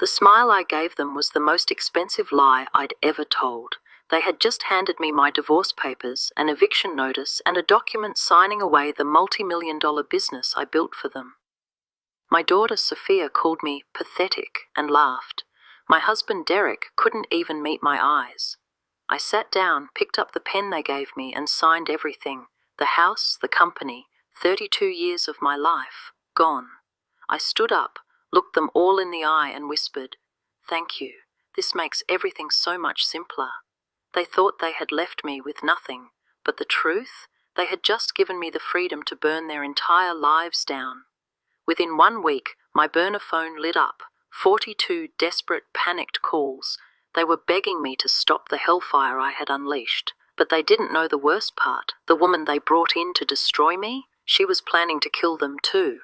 The smile I gave them was the most expensive lie I'd ever told. They had just handed me my divorce papers, an eviction notice, and a document signing away the multi-million-dollar business I built for them. My daughter Sophia called me pathetic and laughed. My husband Derek couldn't even meet my eyes. I sat down, picked up the pen they gave me, and signed everything. The house, the company, 32 years of my life, gone. I stood up, looked them all in the eye and whispered, "Thank you. This makes everything so much simpler." They thought they had left me with nothing, but the truth? They had just given me the freedom to burn their entire lives down. Within 1 week, my burner phone lit up, 42 desperate, panicked calls. They were begging me to stop the hellfire I had unleashed. But they didn't know the worst part. The woman they brought in to destroy me, she was planning to kill them too.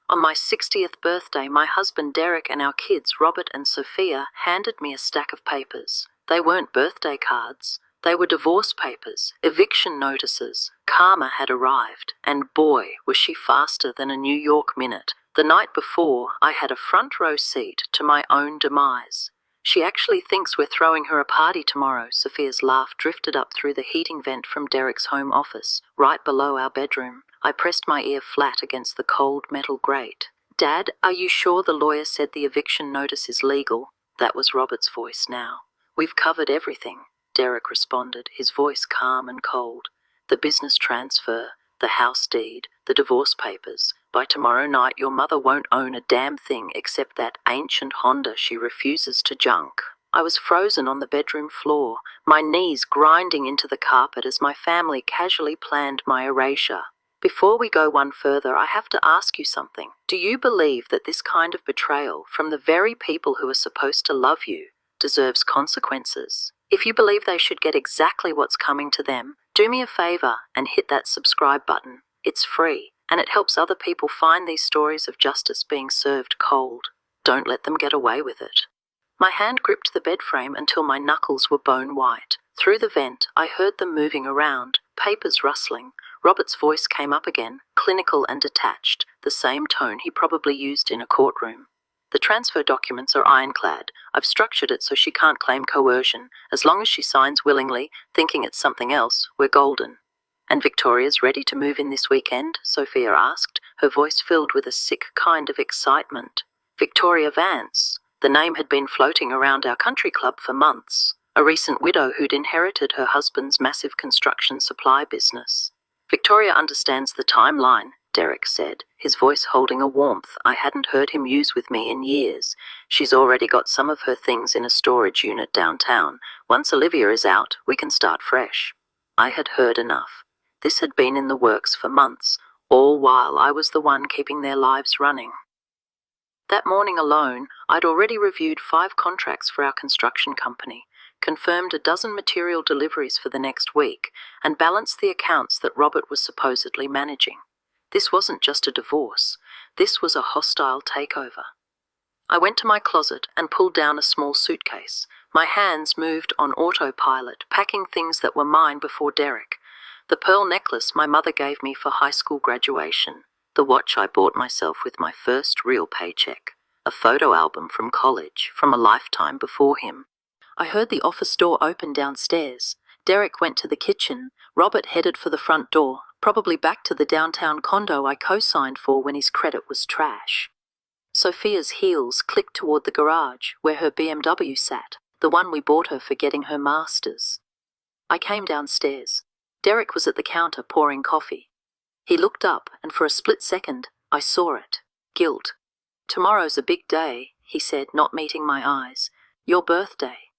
On my 60th birthday, my husband Derek and our kids, Robert and Sophia, handed me a stack of papers. They weren't birthday cards. They were divorce papers, eviction notices. Karma had arrived, and boy, was she faster than a New York minute. The night before, I had a front row seat to my own demise. "She actually thinks we're throwing her a party tomorrow." Sophia's laugh drifted up through the heating vent from Derek's home office, right below our bedroom. I pressed my ear flat against the cold metal grate. "Dad, are you sure the lawyer said the eviction notice is legal?" That was Robert's voice now. "We've covered everything," Derek responded, his voice calm and cold. "The business transfer, the house deed, the divorce papers. By tomorrow night your mother won't own a damn thing except that ancient Honda she refuses to junk." I was frozen on the bedroom floor, my knees grinding into the carpet as my family casually planned my erasure. "Before we go one further, I have to ask you something. Do you believe that this kind of betrayal from the very people who are supposed to love you deserves consequences? If you believe they should get exactly what's coming to them, do me a favor and hit that subscribe button. It's free, and it helps other people find these stories of justice being served cold. Don't let them get away with it." My hand gripped the bed frame until my knuckles were bone white. Through the vent, I heard them moving around, papers rustling. Robert's voice came up again, clinical and detached, the same tone he probably used in a courtroom. "The transfer documents are ironclad. I've structured it so she can't claim coercion. As long as she signs willingly, thinking it's something else, we're golden." "And Victoria's ready to move in this weekend?" Sophia asked, her voice filled with a sick kind of excitement. Victoria Vance. The name had been floating around our country club for months. A recent widow who'd inherited her husband's massive construction supply business. "Victoria understands the timeline," Derek said, his voice holding a warmth I hadn't heard him use with me in years. "She's already got some of her things in a storage unit downtown. Once Olivia is out, we can start fresh." I had heard enough. This had been in the works for months, all while I was the one keeping their lives running. That morning alone, I'd already reviewed 5 contracts for our construction company, confirmed a dozen material deliveries for the next week, and balanced the accounts that Robert was supposedly managing. This wasn't just a divorce. This was a hostile takeover. I went to my closet and pulled down a small suitcase. My hands moved on autopilot, packing things that were mine before Derek. The pearl necklace my mother gave me for high school graduation. The watch I bought myself with my first real paycheck. A photo album from college, from a lifetime before him. I heard the office door open downstairs. Derek went to the kitchen. Robert headed for the front door, probably back to the downtown condo I co-signed for when his credit was trash. Sophia's heels clicked toward the garage, where her BMW sat, the one we bought her for getting her master's. I came downstairs. Derek was at the counter pouring coffee. He looked up, and for a split second, I saw it. Guilt. "Tomorrow's a big day," he said, not meeting my eyes. "Your birthday."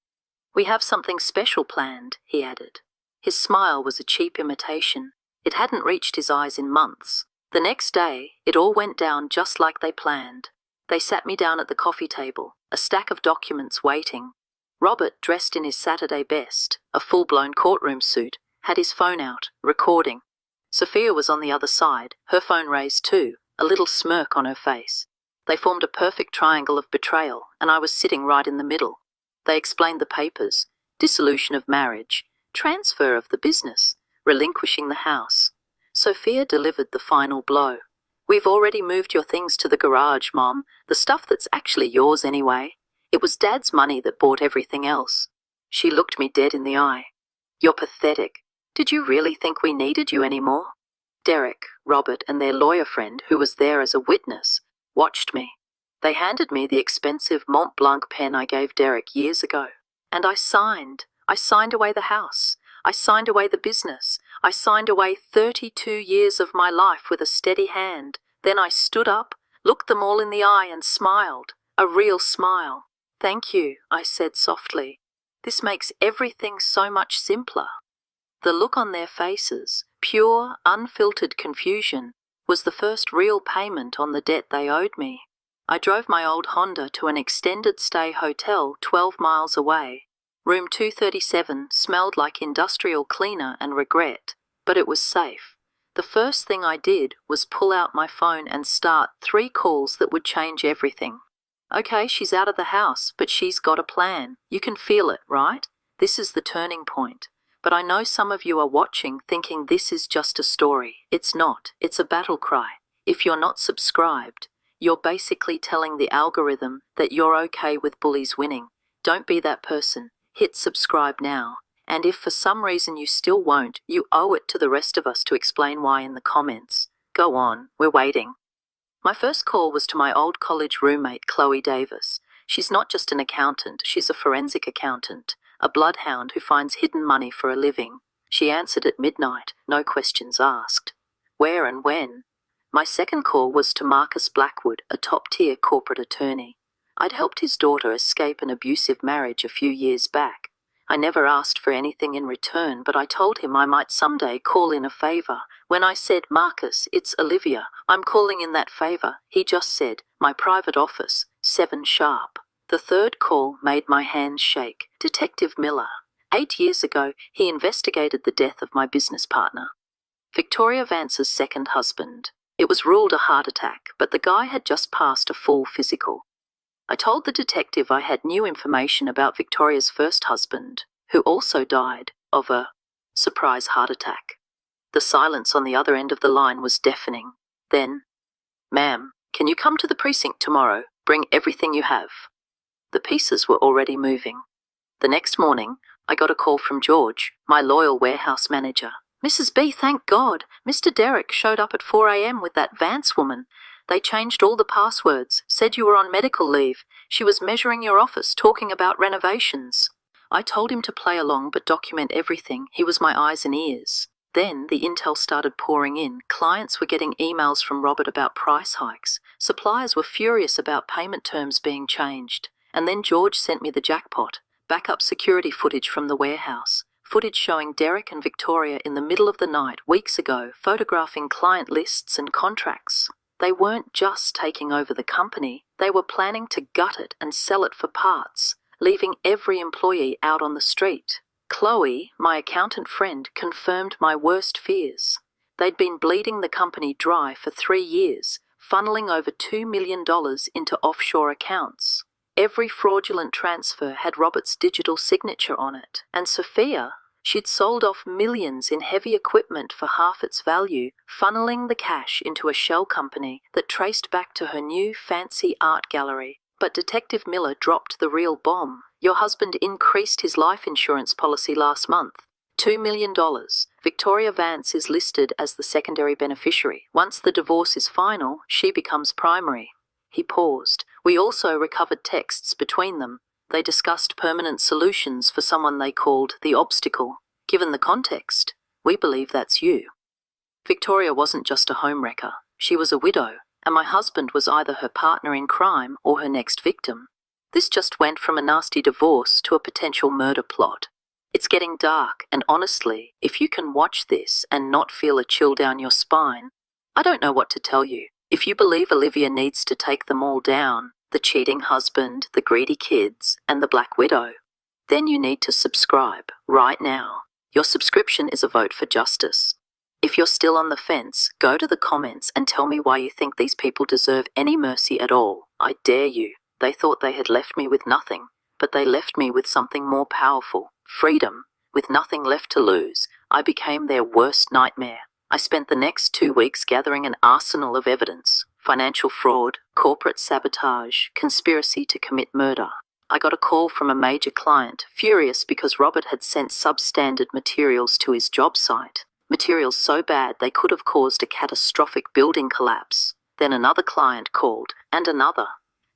"We have something special planned," he added. His smile was a cheap imitation. It hadn't reached his eyes in months. The next day, it all went down just like they planned. They sat me down at the coffee table, a stack of documents waiting. Robert, dressed in his Saturday best, a full-blown courtroom suit, had his phone out, recording. Sophia was on the other side, her phone raised too, a little smirk on her face. They formed a perfect triangle of betrayal, and I was sitting right in the middle. They explained the papers: dissolution of marriage, transfer of the business, relinquishing the house. Sophia delivered the final blow. "We've already moved your things to the garage, Mom, the stuff that's actually yours anyway. It was Dad's money that bought everything else. She looked me dead in the eye. You're pathetic. Did you really think we needed you anymore? Derek, Robert, and their lawyer friend, who was there as a witness, watched me. They handed me the expensive Mont Blanc pen I gave Derek years ago. And I signed. I signed away the house. I signed away the business. I signed away 32 years of my life with a steady hand. Then I stood up, looked them all in the eye and smiled. A real smile. Thank you, I said softly. This makes everything so much simpler. The look on their faces, pure, unfiltered confusion, was the first real payment on the debt they owed me. I drove my old Honda to an extended stay hotel 12 miles away. Room 237 smelled like industrial cleaner and regret, but it was safe. The first thing I did was pull out my phone and start 3 calls that would change everything. Okay, she's out of the house, but she's got a plan. You can feel it, right? This is the turning point. But I know some of you are watching thinking this is just a story. It's not. It's a battle cry. If you're not subscribed, you're basically telling the algorithm that you're okay with bullies winning. Don't be that person. Hit subscribe now. And if for some reason you still won't, you owe it to the rest of us to explain why in the comments. Go on, we're waiting. My first call was to my old college roommate, Chloe Davis. She's not just an accountant, she's a forensic accountant, a bloodhound who finds hidden money for a living. She answered at midnight, no questions asked. Where and when? My second call was to Marcus Blackwood, a top-tier corporate attorney. I'd helped his daughter escape an abusive marriage a few years back. I never asked for anything in return, but I told him I might someday call in a favor. When I said, Marcus, it's Olivia, I'm calling in that favor, he just said, my private office, 7 sharp. The third call made my hands shake. Detective Miller. 8 years ago, he investigated the death of my business partner, Victoria Vance's second husband. It was ruled a heart attack, but the guy had just passed a full physical. I told the detective I had new information about Victoria's first husband, who also died of a surprise heart attack. The silence on the other end of the line was deafening. Then, ma'am, can you come to the precinct tomorrow? Bring everything you have. The pieces were already moving. The next morning, I got a call from George, my loyal warehouse manager. Mrs. B, thank God. Mr. Derek showed up at 4 a.m. with that Vance woman. They changed all the passwords, said you were on medical leave. She was measuring your office, talking about renovations. I told him to play along but document everything. He was my eyes and ears. Then the intel started pouring in. Clients were getting emails from Robert about price hikes. Suppliers were furious about payment terms being changed. And then George sent me the jackpot. Backup security footage from the warehouse. Footage showing Derek and Victoria in the middle of the night, weeks ago, photographing client lists and contracts. They weren't just taking over the company, they were planning to gut it and sell it for parts, leaving every employee out on the street. Chloe, my accountant friend, confirmed my worst fears. They'd been bleeding the company dry for 3 years, funneling over $2 million into offshore accounts. Every fraudulent transfer had Robert's digital signature on it, and Sophia, she'd sold off millions in heavy equipment for half its value, funneling the cash into a shell company that traced back to her new fancy art gallery. But Detective Miller dropped the real bomb. Your husband increased his life insurance policy last month. $2 million. Victoria Vance is listed as the secondary beneficiary. Once the divorce is final, she becomes primary. He paused. We also recovered texts between them. They discussed permanent solutions for someone they called the obstacle. Given the context, we believe that's you. Victoria wasn't just a homewrecker. She was a widow, and my husband was either her partner in crime or her next victim. This just went from a nasty divorce to a potential murder plot. It's getting dark, and honestly, if you can watch this and not feel a chill down your spine, I don't know what to tell you. If you believe Olivia needs to take them all down, the cheating husband, the greedy kids, and the Black Widow, then you need to subscribe right now. Your subscription is a vote for justice. If you're still on the fence, go to the comments and tell me why you think these people deserve any mercy at all. I dare you. They thought they had left me with nothing, but they left me with something more powerful. Freedom. With nothing left to lose, I became their worst nightmare. I spent the next 2 weeks gathering an arsenal of evidence: financial fraud, corporate sabotage, conspiracy to commit murder. I got a call from a major client, furious because Robert had sent substandard materials to his job site. Materials so bad they could have caused a catastrophic building collapse. Then another client called, and another.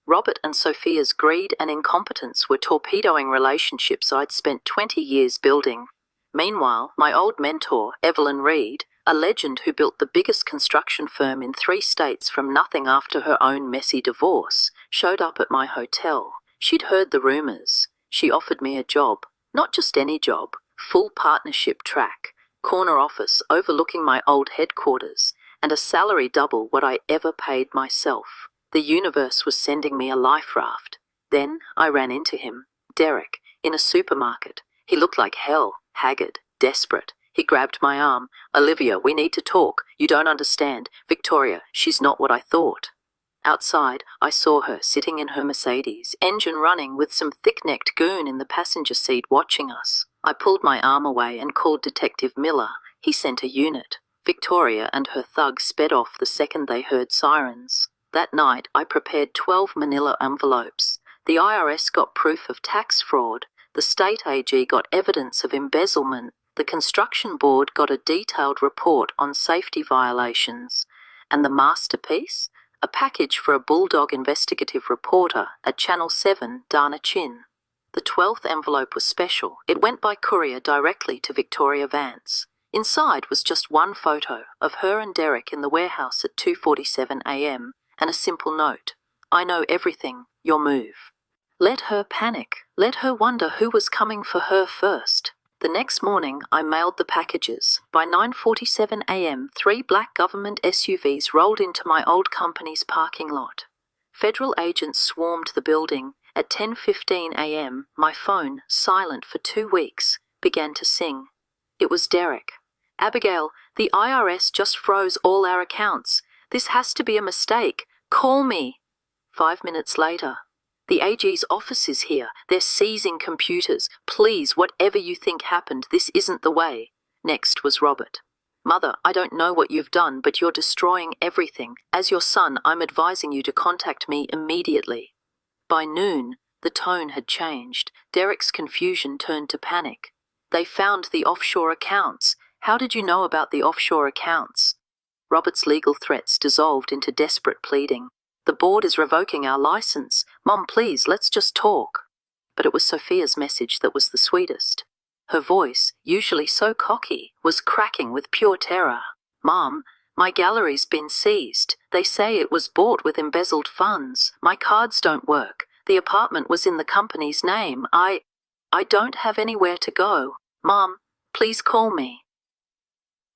Robert and Sophia's greed and incompetence were torpedoing relationships I'd spent 20 years building. Meanwhile, my old mentor, Evelyn Reed, a legend who built the biggest construction firm in 3 states from nothing after her own messy divorce, showed up at my hotel. She'd heard the rumors. She offered me a job. Not just any job. Full partnership track. Corner office overlooking my old headquarters. And a salary double what I ever paid myself. The universe was sending me a life raft. Then I ran into him, Derek, in a supermarket. He looked like hell, haggard, desperate. He grabbed my arm. "Olivia, we need to talk. You don't understand. Victoria, she's not what I thought." Outside, I saw her sitting in her Mercedes, engine running with some thick-necked goon in the passenger seat watching us. I pulled my arm away and called Detective Miller. He sent a unit. Victoria and her thugs sped off the second they heard sirens. That night, I prepared 12 manila envelopes. The IRS got proof of tax fraud. The state AG got evidence of embezzlement. The construction board got a detailed report on safety violations. And the masterpiece? A package for a bulldog investigative reporter at Channel 7, Dana Chin. The 12th envelope was special. It went by courier directly to Victoria Vance. Inside was just one photo of her and Derek in the warehouse at 2:47 a.m. and a simple note. "I know everything. Your move." Let her panic. Let her wonder who was coming for her first. The next morning, I mailed the packages. By 9:47 a.m., 3 black government SUVs rolled into my old company's parking lot. Federal agents swarmed the building. At 10:15 a.m., my phone, silent for 2 weeks, began to sing. It was Derek. "Abigail, the IRS just froze all our accounts. This has to be a mistake. Call me." 5 minutes later, "The AG's office is here. They're seizing computers. Please, whatever you think happened, this isn't the way." Next was Robert. "Mother, I don't know what you've done, but you're destroying everything. As your son, I'm advising you to contact me immediately." By noon, the tone had changed. Derek's confusion turned to panic. "They found the offshore accounts. How did you know about the offshore accounts?" Robert's legal threats dissolved into desperate pleading. "The board is revoking our license. Mom, please, let's just talk." But it was Sophia's message that was the sweetest. Her voice, usually so cocky, was cracking with pure terror. "Mom, my gallery's been seized. They say it was bought with embezzled funds. My cards don't work. The apartment was in the company's name. I don't have anywhere to go. Mom, please call me."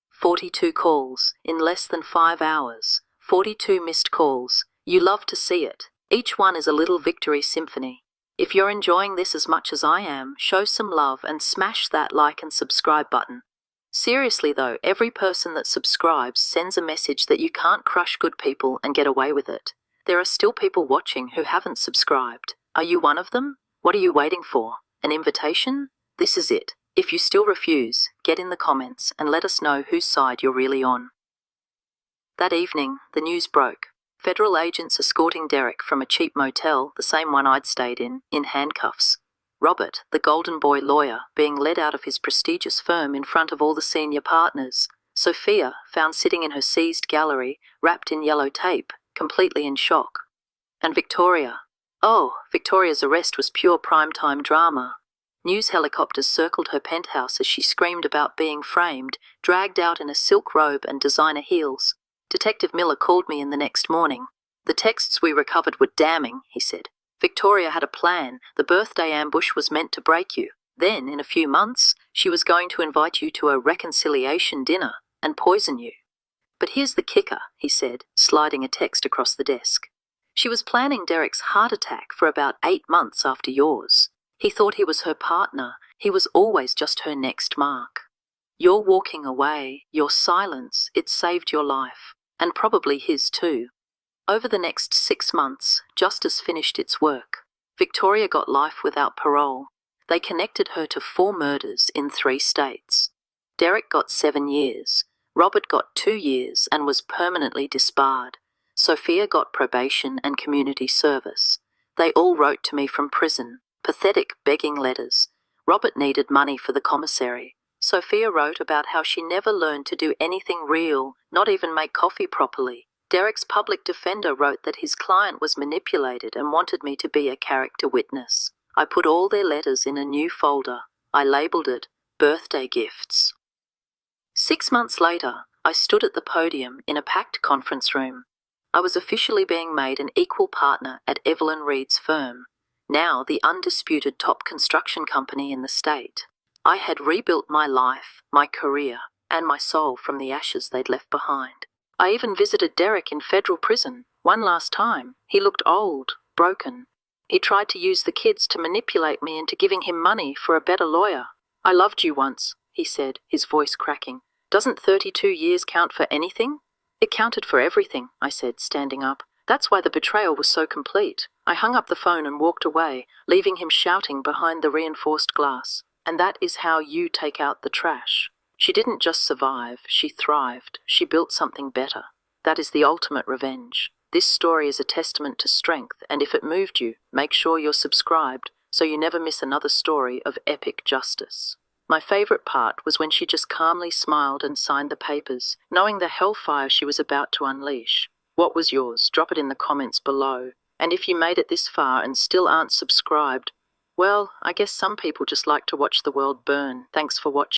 42 calls in less than 5 hours. 42 missed calls. You love to see it. Each one is a little victory symphony. If you're enjoying this as much as I am, show some love and smash that like and subscribe button. Seriously though, every person that subscribes sends a message that you can't crush good people and get away with it. There are still people watching who haven't subscribed. Are you one of them? What are you waiting for? An invitation? This is it. If you still refuse, get in the comments and let us know whose side you're really on. That evening, the news broke. Federal agents escorting Derek from a cheap motel, the same one I'd stayed in handcuffs. Robert, the golden boy lawyer, being led out of his prestigious firm in front of all the senior partners. Sophia, found sitting in her seized gallery, wrapped in yellow tape, completely in shock. And Victoria. Oh, Victoria's arrest was pure primetime drama. News helicopters circled her penthouse as she screamed about being framed, dragged out in a silk robe and designer heels. Detective Miller called me in the next morning. "The texts we recovered were damning," he said. "Victoria had a plan. The birthday ambush was meant to break you. Then, in a few months, she was going to invite you to a reconciliation dinner and poison you. But here's the kicker," he said, sliding a text across the desk. "She was planning Derek's heart attack for about 8 months after yours. He thought he was her partner. He was always just her next mark. Your walking away, your silence, it saved your life, and probably his too." Over the next 6 months, justice finished its work. Victoria got life without parole. They connected her to 4 murders in 3 states. Derek got 7 years. Robert got 2 years and was permanently disbarred. Sophia got probation and community service. They all wrote to me from prison, pathetic begging letters. Robert needed money for the commissary. Sophia wrote about how she never learned to do anything real, not even make coffee properly. Derek's public defender wrote that his client was manipulated and wanted me to be a character witness. I put all their letters in a new folder. I labeled it Birthday Gifts. 6 months later, I stood at the podium in a packed conference room. I was officially being made an equal partner at Evelyn Reed's firm, now the undisputed top construction company in the state. I had rebuilt my life, my career, and my soul from the ashes they'd left behind. I even visited Derek in federal prison, one last time. He looked old, broken. He tried to use the kids to manipulate me into giving him money for a better lawyer. "I loved you once," he said, his voice cracking. "Doesn't 32 years count for anything?" "It counted for everything," I said, standing up. "That's why the betrayal was so complete." I hung up the phone and walked away, leaving him shouting behind the reinforced glass. "And that is how you take out the trash." She didn't just survive, she thrived. She built something better. That is the ultimate revenge. This story is a testament to strength, and if it moved you, make sure you're subscribed so you never miss another story of epic justice. My favorite part was when she just calmly smiled and signed the papers, knowing the hellfire she was about to unleash. What was yours? Drop it in the comments below. And if you made it this far and still aren't subscribed, well, I guess some people just like to watch the world burn. Thanks for watching.